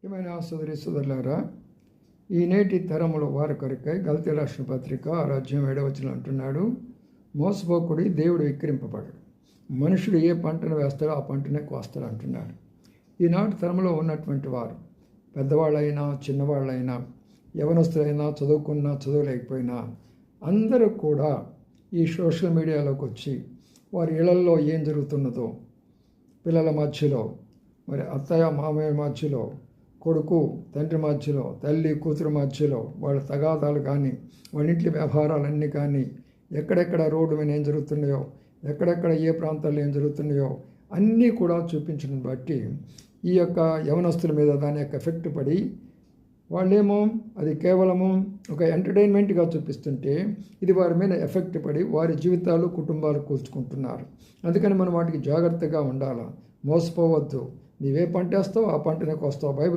ఏమైనా సోదరులారా, ఈ నేటి తరముల వారి కొరకై గలతీ రాసిన పత్రిక 6:7 అంటున్నాడు, మోసపోకుడి, దేవుడు విక్రింపబడడు. మనుషుడు ఏ పంటను వేస్తాడో ఆ పంటనే కోస్తాడు అంటున్నాడు. ఈనాటి తరంలో ఉన్నటువంటి వారు పెద్దవాళ్ళైనా చిన్నవాళ్ళైనా యవనస్తులైనా చదువుకున్నా చదువులేకపోయినా అందరూ కూడా ఈ సోషల్ మీడియాలోకి వచ్చి వారి ఇళ్లల్లో ఏం జరుగుతున్నదో, పిల్లల మధ్యలో, మరి అత్తయ్య మామయ్య మధ్యలో, కొడుకు తండ్రి మధ్యలో, తల్లి కూతురు మధ్యలో వాళ్ళ తగాదాలు కానీ, వాళ్ళ ఇంటి వ్యవహారాలన్నీ కానీ, ఎక్కడెక్కడ రోడ్డు మీద ఏం జరుగుతున్నాయో, ఎక్కడెక్కడ ఏ ప్రాంతాల్లో ఏం జరుగుతున్నాయో అన్నీ కూడా చూపించడం బట్టి ఈ యొక్క యవనస్తుల మీద దాని యొక్క ఎఫెక్ట్ పడి వాళ్ళేమో అది కేవలము ఒక ఎంటర్టైన్మెంట్గా చూపిస్తుంటే ఇది వారి మీద ఎఫెక్ట్ పడి వారి జీవితాలు కుటుంబాలు కూల్చుకుంటున్నారు. అందుకని మనం వాటికి జాగ్రత్తగా ఉండాలి. మోసపోవద్దు. నీవే పంట వేస్తావు ఆ పంటనే కోస్తావు. బైబిల్